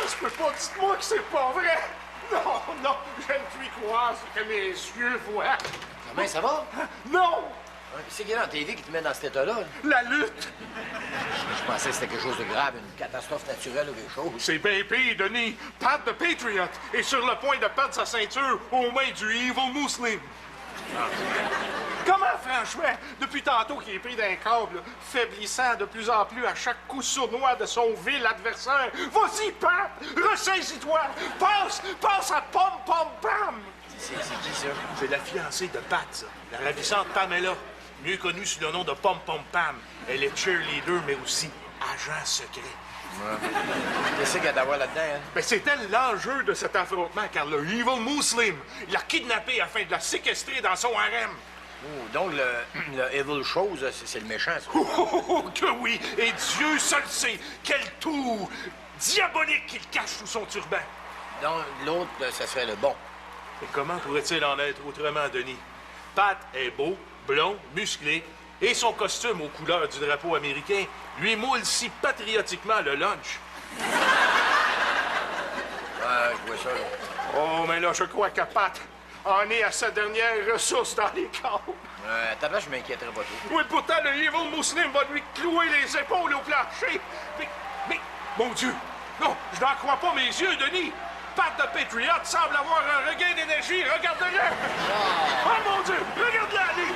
Ça se peut pas, dites-moi que c'est pas vrai! Non, non, je ne puis croire ce que mes yeux voient! Germain, ça va? Non! Qu'est-ce qu'il y a dans la TV qui te met dans cet état-là? La lutte! Je pensais que c'était quelque chose de grave, une catastrophe naturelle ou quelque chose. C'est bien pire, Denis. Pat the Patriot est sur le point de perdre sa ceinture aux mains du Evil Muslim. Comment, franchement, depuis tantôt qu'il est pris d'un câble, faiblissant de plus en plus à chaque coup sournois de son vil adversaire? Vas-y, Pat! Ressaisis-toi! Passe à pom-pom-pam! C'est qui, ça? C'est la fiancée de Pat, ça. La ravissante Pamela, mieux connue sous le nom de Pom-Pom-Pam. Elle est cheerleader, mais aussi agent secret. Ouais. Qu'est-ce qu'il y a d'avoir là-dedans, hein? Ben, c'était l'enjeu de cet affrontement, car le Evil Muslim l'a kidnappée afin de la séquestrer dans son harem. Oh, donc le Evil Chose, c'est le méchant, ça? Oh, que oui! Et Dieu seul sait quel tour diabolique qu'il cache sous son turban. Donc l'autre, ça serait le bon. Et comment pourrait-il en être autrement, Denis? Pat est beau, blond, musclé, et son costume aux couleurs du drapeau américain lui moule si patriotiquement le lunch. Ouais, je vois ça, là. Oh, mais là, je crois que Pat en est à sa dernière ressource dans les câbles. T'as je m'inquiéterais pas trop. Oui, pourtant, le Evil Muslim va lui clouer les épaules au plancher. Mais, mon Dieu! Non, je n'en crois pas mes yeux, Denis! Pat the Patriot semble avoir un regain d'énergie. Regarde-le! Oh, mon Dieu! Regarde-la aller!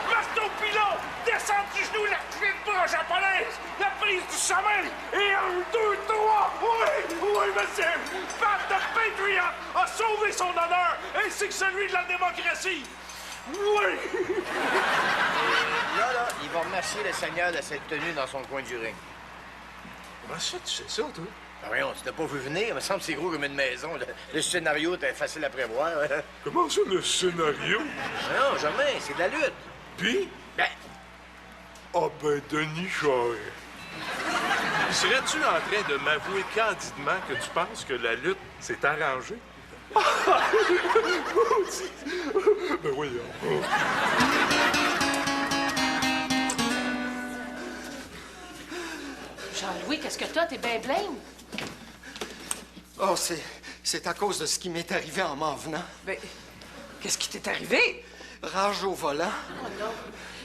Marteau pilon! Descendre du genou, la clé de bras japonaise! La prise du sommeil! Et 1, 2, 3! Oui, monsieur! Pat the Patriot a sauvé son honneur ainsi que celui de la démocratie! Oui! Là, il va remercier le Seigneur de s'être tenu dans son coin du ring. Comment ça, tu sais ça, toi? Ben voyons, tu t'as pas vu venir. Il me semble que c'est gros comme une maison. Le scénario était facile à prévoir. Comment ça, le scénario? Non, jamais. C'est de la lutte. Puis? Ben, Ah ben, Denis Charest. Serais-tu en train de m'avouer candidement que tu penses que la lutte s'est arrangée? Ben voyons. Jean-Louis, qu'est-ce que t'as? T'es bien blême? Oh, c'est à cause de ce qui m'est arrivé en m'en venant. Ben, qu'est-ce qui t'est arrivé? Rage au volant. Oh non.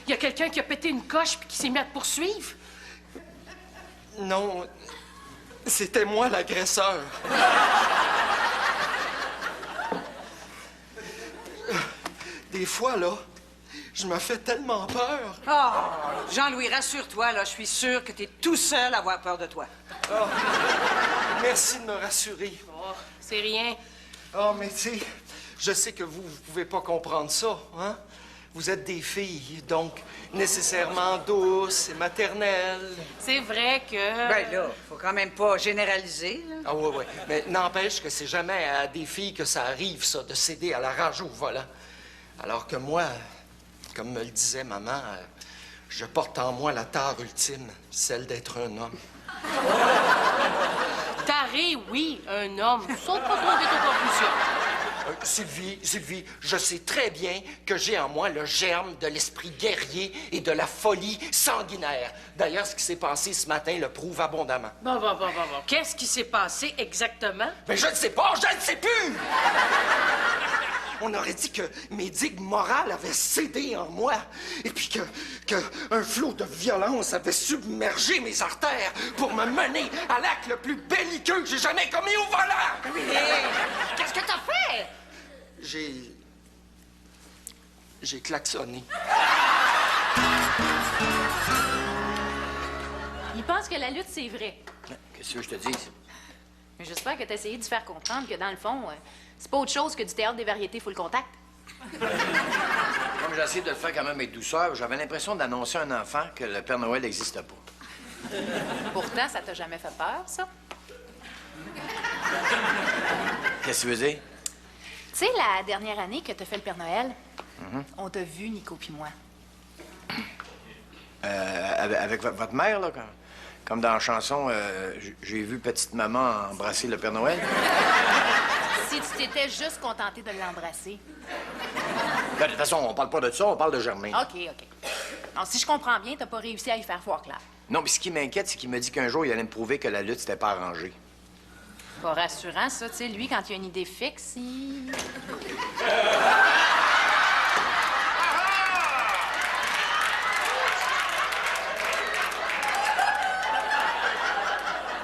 Il y a quelqu'un qui a pété une coche puis qui s'est mis à te poursuivre? Non, c'était moi l'agresseur. Des fois, là, je me fais tellement peur. Oh, Jean-Louis, rassure-toi, là, je suis sûre que t'es tout seul à avoir peur de toi. Oh, merci de me rassurer. Oh, c'est rien. Oh, mais tu sais, je sais que vous pouvez pas comprendre ça, hein? Vous êtes des filles, donc nécessairement douces et maternelles. C'est vrai que... Ben là, faut quand même pas généraliser, là. Ah oui, oui. Mais n'empêche que c'est jamais à des filles que ça arrive, ça, de céder à la rage au volant. Alors que moi, comme me le disait maman, je porte en moi la tare ultime, celle d'être un homme. Taré, oui, un homme. Saute pas trop vite aux conclusions. Sylvie, je sais très bien que j'ai en moi le germe de l'esprit guerrier et de la folie sanguinaire. D'ailleurs, ce qui s'est passé ce matin le prouve abondamment. Bon. Qu'est-ce qui s'est passé exactement? Mais je ne sais pas, je ne sais plus! On aurait dit que mes digues morales avaient cédé en moi, et puis que un flot de violence avait submergé mes artères pour me mener à l'acte le plus belliqueux que j'ai jamais commis au volant! Hey, qu'est-ce que t'as fait? J'ai klaxonné. Il pense que la lutte, c'est vrai. qu'est-ce que je te dis? Mais j'espère que t'as essayé de faire comprendre que, dans le fond, c'est pas autre chose que du théâtre des variétés full contact. Comme j'ai essayé de le faire quand même avec douceur, j'avais l'impression d'annoncer à un enfant que le Père Noël n'existe pas. Pourtant, ça t'a jamais fait peur, ça? Qu'est-ce que tu veux dire? Tu sais, la dernière année que t'as fait le Père Noël, on t'a vu, Nico puis moi. Avec votre mère, là, comme dans la chanson, j'ai vu petite maman embrasser le Père Noël. Si tu t'étais juste contenté de l'embrasser. Ben, de toute façon, on parle pas de ça, on parle de Germain. OK. Alors, si je comprends bien, t'as pas réussi à y faire voir clair. Non, mais ce qui m'inquiète, c'est qu'il me dit qu'un jour, il allait me prouver que la lutte, c'était pas arrangé. Pas rassurant, ça, tu sais. Lui, quand il a une idée fixe, il...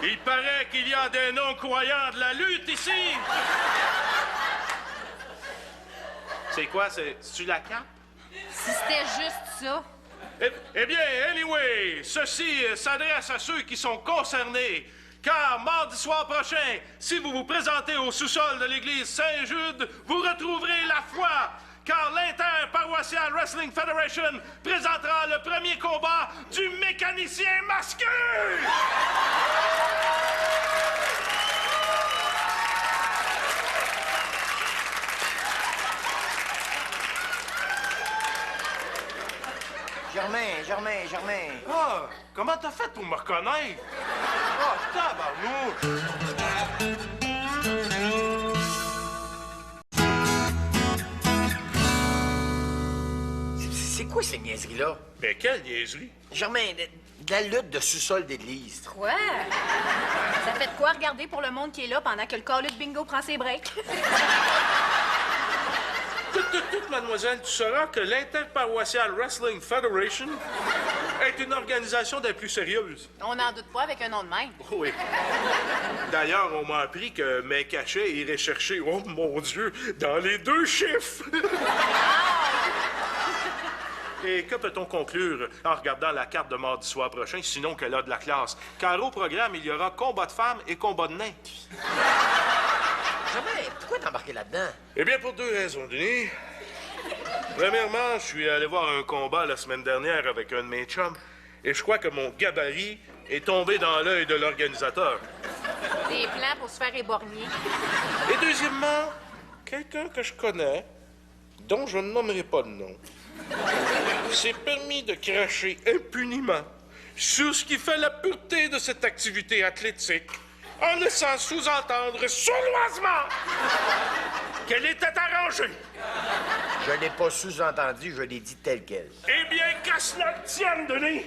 Il paraît qu'il y a des non-croyants de la lutte ici. C'est quoi? C'est-tu la cape? Si c'était juste ça... Eh bien, anyway, ceci s'adresse à ceux qui sont concernés. Car mardi soir prochain, si vous vous présentez au sous-sol de l'église Saint-Jude, vous retrouverez la foi. Car l'Inter-Paroissial Wrestling Federation présentera le premier combat du mécanicien masqué! Germain. Ah, comment t'as fait pour me reconnaître? Ah, tabarnouche! C'est quoi ces niaiseries-là? Mais quelle niaiserie! Germain, de la lutte de sous-sol d'église. Quoi? Ça fait de quoi regarder pour le monde qui est là pendant que le call de bingo prend ses breaks? Toute, mademoiselle, tu sauras que l'Interparoissial Wrestling Federation est une organisation des plus sérieuses. On n'en doute pas avec un nom de même. Oui. D'ailleurs, on m'a appris que mes cachets iraient chercher, oh mon Dieu, dans les 2 chiffres. Et que peut-on conclure en regardant la carte de mardi soir prochain, sinon qu'elle a de la classe? Car au programme, il y aura combat de femmes et combat de nains. Germain, pourquoi t'es embarqué là-dedans? Eh bien, pour 2 raisons, Denis. Premièrement, je suis allé voir un combat la semaine dernière avec un de mes chums, et je crois que mon gabarit est tombé dans l'œil de l'organisateur. Des plans pour se faire éborgner. Et deuxièmement, quelqu'un que je connais, dont je ne nommerai pas de nom, s'est permis de cracher impuniment sur ce qui fait la pureté de cette activité athlétique, en laissant sous-entendre sournoisement qu'elle était arrangée. Je l'ai pas sous-entendu, je l'ai dit tel quel. Eh bien, qu'à cela te tienne, Denis,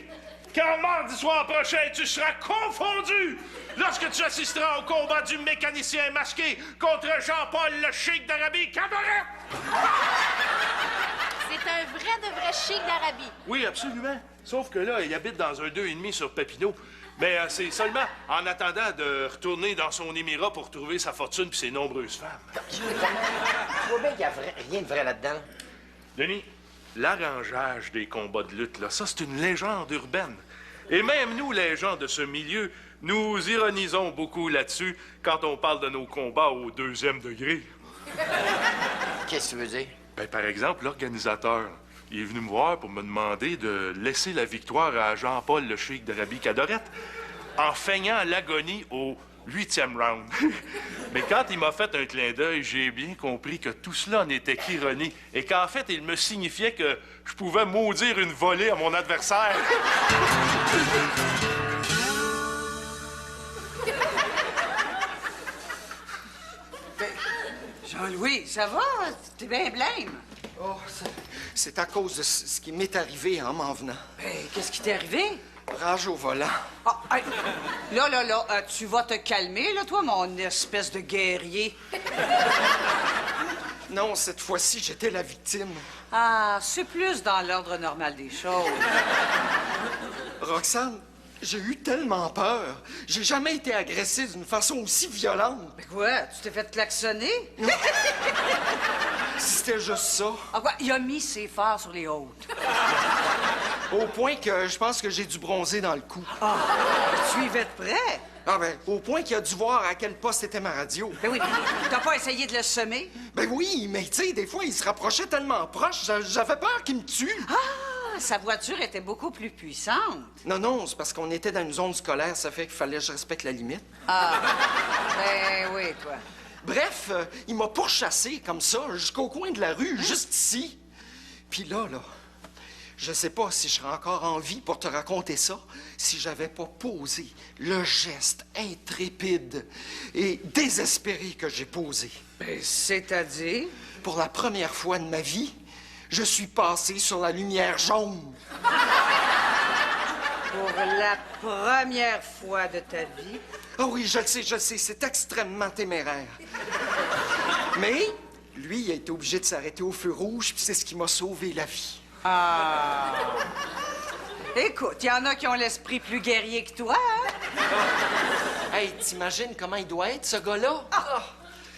car mardi soir prochain, tu seras confondu lorsque tu assisteras au combat du mécanicien masqué contre Jean-Paul le Chic d'Arabie Cabaret. C'est un vrai de vrai chic d'Arabie. Oui, absolument. Sauf que là, il habite dans un 2,5 sur Papineau. Mais c'est seulement en attendant de retourner dans son émirat pour trouver sa fortune puis ses nombreuses femmes. Tu vois bien qu'il n'y a rien de vrai là-dedans. Denis, l'arrangeage des combats de lutte, là, ça, c'est une légende urbaine. Et même nous, les gens de ce milieu, nous ironisons beaucoup là-dessus quand on parle de nos combats au 2e degré. Qu'est-ce que tu veux dire? Ben, par exemple, l'organisateur, il est venu me voir pour me demander de laisser la victoire à Jean-Paul le Chic d'Arabie Cadorette en feignant l'agonie au 8e round. Mais quand il m'a fait un clin d'œil, j'ai bien compris que tout cela n'était qu'ironie et qu'en fait, il me signifiait que je pouvais maudire une volée à mon adversaire. Jean-Louis, ça va? T'es bien blême. Oh, c'est à cause de ce qui m'est arrivé en m'en venant. Ben, qu'est-ce qui t'est arrivé? Rage au volant. Ah, hey, là, tu vas te calmer, là, toi, mon espèce de guerrier. Non, cette fois-ci, j'étais la victime. Ah, c'est plus dans l'ordre normal des choses. Roxane, j'ai eu tellement peur. J'ai jamais été agressé d'une façon aussi violente. Mais quoi, tu t'es fait klaxonner? C'était juste ça. Ah quoi, il a mis ses phares sur les hautes. Au point que je pense que j'ai dû bronzer dans le cou. Ah, tu y vas de près? Ah ben, au point qu'il a dû voir à quel poste était ma radio. Ben oui, t'as pas essayé de le semer? Ben oui, mais tu sais, des fois, il se rapprochait tellement proche, j'avais peur qu'il me tue. Ah, sa voiture était beaucoup plus puissante. Non, c'est parce qu'on était dans une zone scolaire, ça fait qu'il fallait que je respecte la limite. Ah, ben oui, toi. Bref, il m'a pourchassé comme ça, jusqu'au coin de la rue, juste ici. Puis là, je sais pas si je serais encore en vie pour te raconter ça si j'avais pas posé le geste intrépide et désespéré que j'ai posé. Ben, c'est-à-dire? Pour la première fois de ma vie, je suis passé sur la lumière jaune. pour la première fois de ta vie. Ah oui, je le sais, c'est extrêmement téméraire. Mais lui, il a été obligé de s'arrêter au feu rouge, puis c'est ce qui m'a sauvé la vie. Ah! Écoute, il y en a qui ont l'esprit plus guerrier que toi, hein? Hey, t'imagines comment il doit être, ce gars-là? Ah!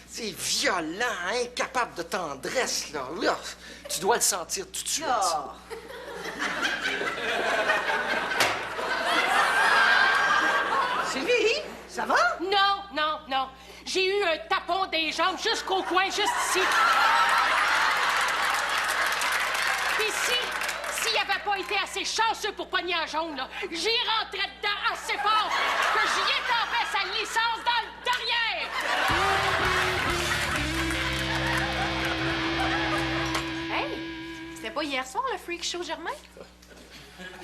C'est violent, incapable de tendresse, là. Ah, tu dois le sentir tout de suite. Ah. Sylvie, ça va? Non. J'ai eu un tapon des jambes jusqu'au coin, juste ici. Puis s'il n'avait pas été assez chanceux pour pogner un jaune, là, j'y rentrais dedans assez fort que j'y étampais sa licence dans le derrière. Hey, c'était pas hier soir le freak show, Germain?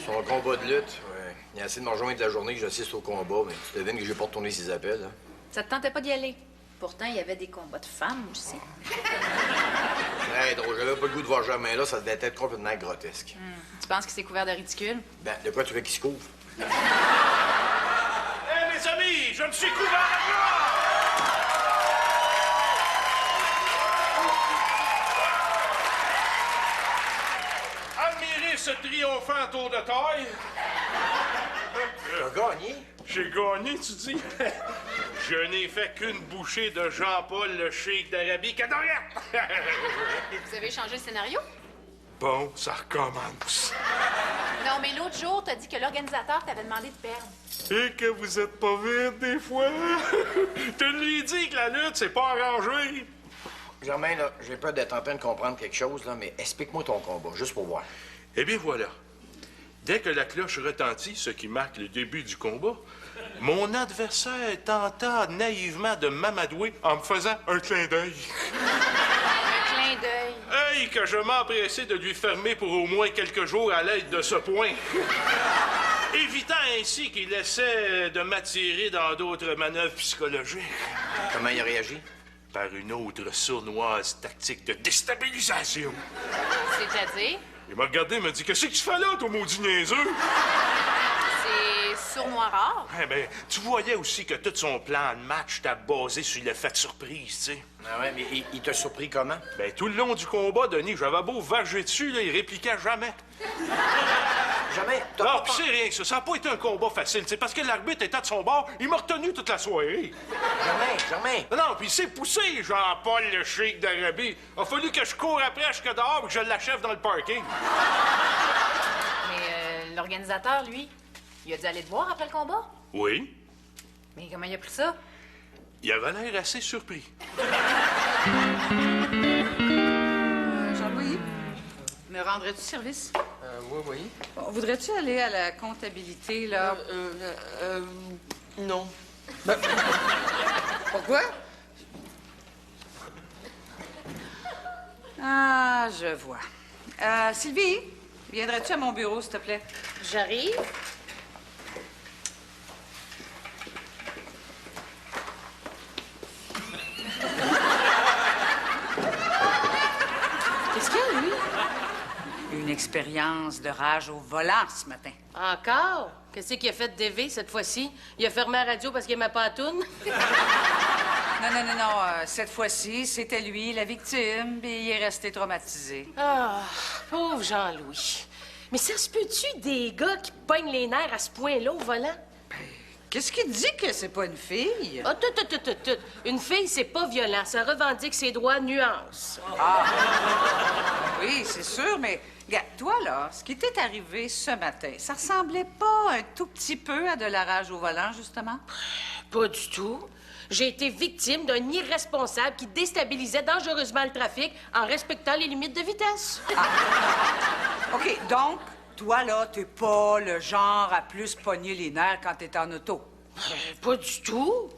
Son combat de lutte, ouais. Il a essayé de me rejoindre la journée que j'assiste au combat, mais tu devines que j'ai pas retourné ses appels, hein. Ça te tentait pas d'y aller? Pourtant, il y avait des combats de femmes aussi. Très drôle. J'avais pas le goût de voir Germain là, ça devait être complètement grotesque. Tu penses qu'il s'est couvert de ridicule? Ben, de quoi tu veux qu'il se couvre? Hé, mes amis, je me suis couvert à gloire! Admirez ce triomphant tour de taille. Tu as gagné? J'ai gagné, tu dis? Je n'ai fait qu'une bouchée de Jean-Paul, le cheikh d'Arabie Cadorette. Vous avez changé le scénario? Bon, ça recommence. Non, mais l'autre jour, t'as dit que l'organisateur t'avait demandé de perdre. Et que vous êtes pas vite des fois. Tu lui dis que la lutte, c'est pas arrangé. Germain, là, j'ai peur d'être en train de comprendre quelque chose, là, mais explique-moi ton combat, juste pour voir. Eh bien, voilà. Dès que la cloche retentit, ce qui marque le début du combat, mon adversaire tenta naïvement de m'amadouer en me faisant un clin d'œil. Un clin d'œil. Œil que je m'empressais de lui fermer pour au moins quelques jours à l'aide de ce point. Évitant ainsi qu'il essaie de m'attirer dans d'autres manœuvres psychologiques. Comment il a réagi? Par une autre sournoise tactique de déstabilisation. C'est-à-dire? Il m'a regardé et m'a dit « Qu'est-ce que tu fais là, toi, maudit niaiseux? » C'est sournois rare. Eh ben, tu voyais aussi que tout son plan de match t'a basé sur l'effet de surprise, tu sais. Ah ouais, mais il t'a surpris comment? Ben, tout le long du combat, Denis, j'avais beau varger dessus, là, il répliquait jamais. Jamais? T'as Non, pas pis c'est rien que ça. Ça n'a pas été un combat facile, tu sais, parce que l'arbitre était de son bord, il m'a retenu toute la soirée. Germain! Non, puis il s'est poussé, Jean-Paul, le cheikh d'Arabie. Il a fallu que je cours après jusque dehors et que je l'achève dans le parking. Mais l'organisateur, lui, il a dû aller te voir après le combat? Oui, Mais comment il a pris ça? il avait l'air assez surpris. Jean-Louis, me rendrais-tu service? Oui. Bon, voudrais-tu aller à la comptabilité, là? Non. Pourquoi? Ah, je vois. Sylvie, viendrais-tu à mon bureau, s'il te plaît? J'arrive. Qu'est-ce qu'il y a, lui? Une expérience de rage au volant ce matin. Encore? Qu'est-ce qu'il a fait de DV cette fois-ci? Il a fermé la radio parce qu'il aimait pas la toune? Non. Cette fois-ci, c'était lui, la victime, puis il est resté traumatisé. Ah, pauvre Jean-Louis. Mais ça se peut-tu des gars qui pognent les nerfs à ce point-là au volant? Qu'est-ce qui dit que c'est pas une fille? Ah, tout. Une fille, c'est pas violent. Ça revendique ses droits, nuance. Oui, c'est sûr, mais regarde, toi, là, ce qui t'est arrivé ce matin, ça ressemblait pas un tout petit peu à de la rage au volant, justement? Pas du tout. J'ai été victime d'un irresponsable qui déstabilisait dangereusement le trafic en respectant les limites de vitesse. OK, donc, toi, là, t'es pas le genre à plus pogner les nerfs quand t'es en auto. Pas du tout.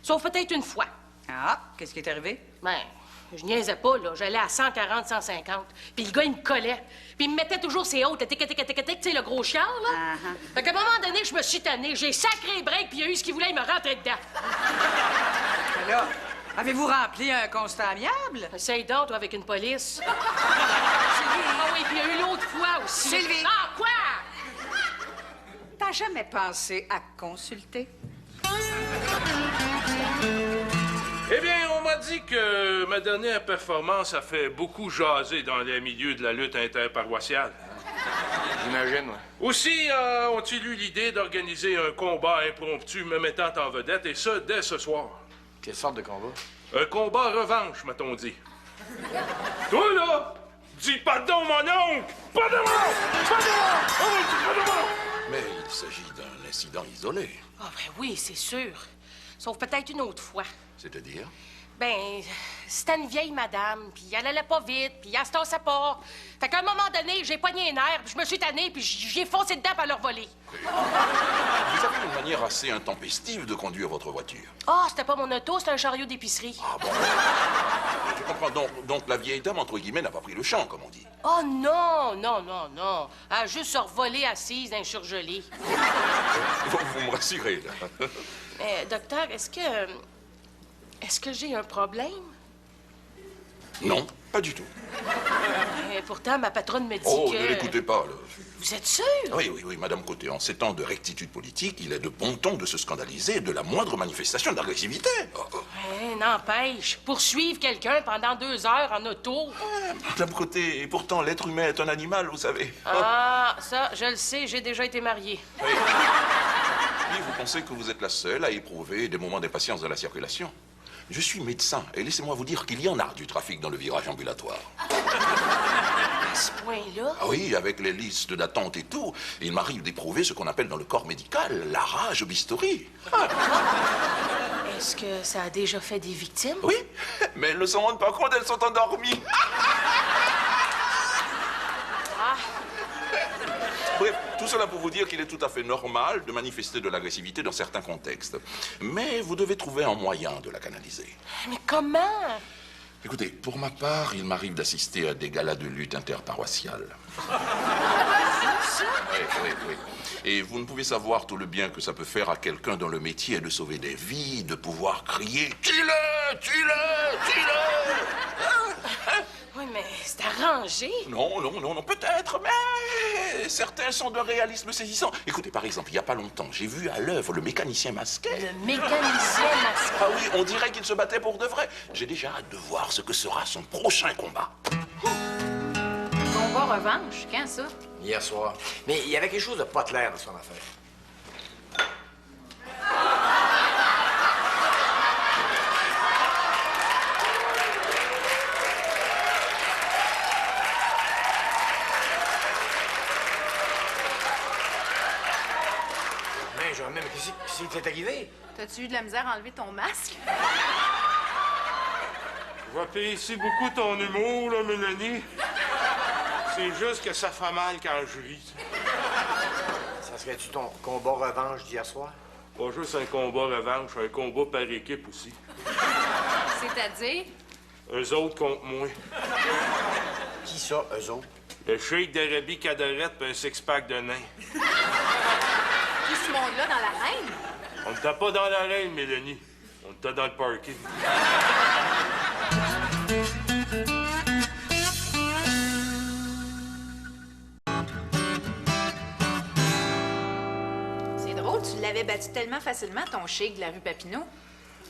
Sauf peut-être une fois. Ah, qu'est-ce qui est arrivé? Ben, je niaisais pas, là. J'allais à 140, 150. Puis le gars, il me collait. Puis il me mettait toujours ses hautes, tu sais, le gros chiard, là. Fait qu'à un moment donné, je me suis tannée. J'ai sacré break, puis il a eu ce qu'il voulait, il me rentrait dedans. Ben là, avez-vous rempli un constat amiable? Essaye donc, toi, avec une police. Ah oui, puis il y a eu l'autre fois aussi. Sylvie! Ah, quoi? Ta t'as jamais pensé à consulter? Eh bien, on m'a dit que ma dernière performance a fait beaucoup jaser dans les milieux de la lutte interparoissiale. J'imagine, ouais. Aussi, ont-ils eu l'idée d'organiser un combat impromptu me mettant en vedette, et ce, dès ce soir. Quelle sorte de combat? Un combat revanche, m'a-t-on dit. Toi, là, dis pardon, mon oncle! Pardon! Pardon! Oh, pardon! Mais il s'agit d'un incident isolé. Ah, ben oui, c'est sûr. Sauf peut-être une autre fois. C'est-à-dire? Ben, c'était une vieille madame, puis elle allait pas vite, puis elle se tassait pas. Fait qu'à un moment donné, j'ai pogné un air, puis je me suis tannée, puis j'ai foncé dedans pour leur voler. Vous avez une manière assez intempestive de conduire votre voiture. Ah, c'était pas mon auto, c'était un chariot d'épicerie. Ah bon? Je comprends. Donc la vieille dame, entre guillemets, n'a pas pris le champ, comme on dit. Oh non, non, non, non. Elle a juste se revolé assise d'un surgelé. Vous me rassurez, là. Docteur, est-ce que j'ai un problème? Non, pas du tout. Pourtant, ma patronne me dit Oh, que... ne l'écoutez pas, là. Vous êtes sûr? Oui, Madame Côté, en ces temps de rectitude politique, il est de bon ton de se scandaliser de la moindre manifestation d'agressivité. N'empêche, poursuivre quelqu'un pendant 2 heures en auto... Madame Côté, et pourtant, l'être humain est un animal, vous savez. Ah, ça, je le sais, j'ai déjà été mariée. Oui. Et vous pensez que vous êtes la seule à éprouver des moments d'impatience dans la circulation. Je suis médecin, et laissez-moi vous dire qu'il y en a du trafic dans le virage ambulatoire. À ce point-là? Ah oui, avec les listes d'attente et tout, il m'arrive d'éprouver ce qu'on appelle dans le corps médical la rage au bistouri. Est-ce que ça a déjà fait des victimes? Oui, mais elles ne s'en rendent pas compte, elles sont endormies. Bref, tout cela pour vous dire qu'il est tout à fait normal de manifester de l'agressivité dans certains contextes. Mais vous devez trouver un moyen de la canaliser. Mais comment? Écoutez, pour ma part, il m'arrive d'assister à des galas de lutte interparoissiale. Oui. Et vous ne pouvez savoir tout le bien que ça peut faire à quelqu'un dont le métier est de sauver des vies, de pouvoir crier « Tue-le! Tue-le! Tue-le! » Oui, mais c'est arrangé. Non, peut-être, mais certains sont d'un réalisme saisissant. Écoutez, par exemple, il n'y a pas longtemps, j'ai vu à l'œuvre le mécanicien masqué. Le mécanicien masqué. Ah oui, on dirait qu'il se battait pour de vrai. J'ai déjà hâte de voir ce que sera son prochain combat. Combat revanche, quand ça? Hier soir. Mais il y avait quelque chose de pas clair dans son affaire. Mais qu'est-ce qui t'est arrivé? T'as-tu eu de la misère à enlever ton masque? J'apprécie beaucoup ton humour, là, Mélanie. C'est juste que ça fait mal quand je ris. Ça serait-tu ton combat revanche d'hier soir? Pas juste un combat revanche, un combat par équipe aussi. C'est-à-dire? Eux autres contre moi. Qui ça, eux autres? Le Cheikh d'Arabie Cadorette pis un six-pack de nains. Qui ce monde-là dans l'arène? On n'était pas dans l'arène, Mélanie. On était dans le parking. C'est drôle, tu l'avais battu tellement facilement, ton Cheikh de la rue Papineau.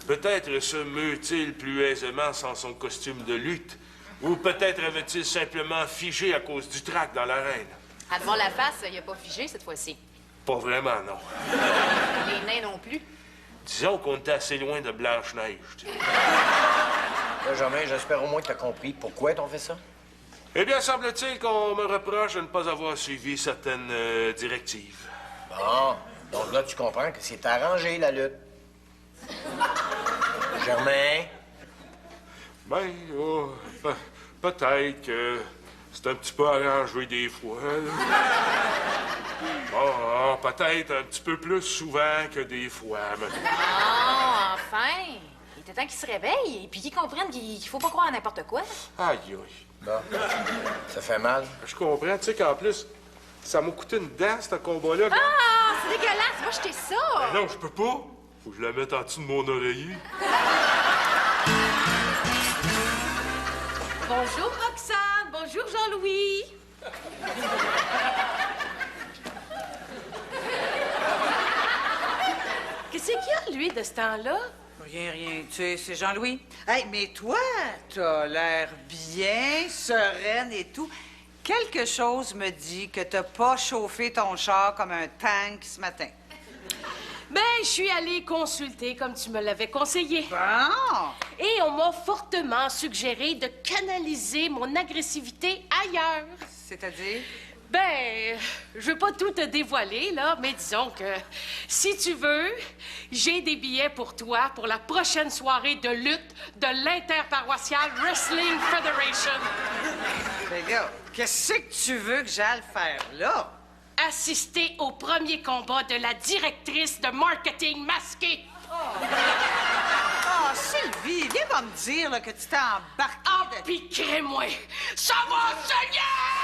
Peut-être se meut-il plus aisément sans son costume de lutte. Ou peut-être avait-il simplement figé à cause du trac dans l'arène. À te voir la face, il a pas figé cette fois-ci. Pas vraiment, non. Les nains non plus. Disons qu'on était assez loin de Blanche-Neige. Tu sais. Benjamin, j'espère au moins que t'as compris pourquoi t'ont fait ça. Eh bien, semble-t-il qu'on me reproche de ne pas avoir suivi certaines directives. Bon, donc là, tu comprends que c'est arrangé, la lutte. Germain? Ben, peut-être que c'est un petit peu arrangé des fois. Bon, peut-être un petit peu plus souvent que des fois, mais... Oh, enfin! Il était temps qu'il se réveille et puis qu'il comprenne qu'il faut pas croire à n'importe quoi. Aïe, aïe. Bon. Ça fait mal? Je comprends, tu sais qu'en plus, ça m'a coûté une dent, ce combat-là. Ah, c'est dégueulasse! Va jeter ça! Ben non, je peux pas. Faut que je la mette en dessous de mon oreiller. Bonjour, Roxane. Bonjour, Jean-Louis. Qu'est-ce qu'il y a, lui, de ce temps-là? Rien, tu sais, c'est Jean-Louis. Hey, mais toi, t'as l'air bien, sereine et tout. Quelque chose me dit que t'as pas chauffé ton char comme un tank ce matin. Ben, je suis allée consulter comme tu me l'avais conseillé. Bon! Et on m'a fortement suggéré de canaliser mon agressivité ailleurs. C'est-à-dire? Ben, je veux pas tout te dévoiler, là, mais disons que si tu veux, j'ai des billets pour toi pour la prochaine soirée de lutte de l'Interparoissial Wrestling Federation. Mais là, qu'est-ce que tu veux que j'aille faire là? Assister au premier combat de la directrice de marketing masquée. Oh, Sylvie, viens pas me dire là, que tu t'es embarquée Ah, pis crée-moi, ça va saigner!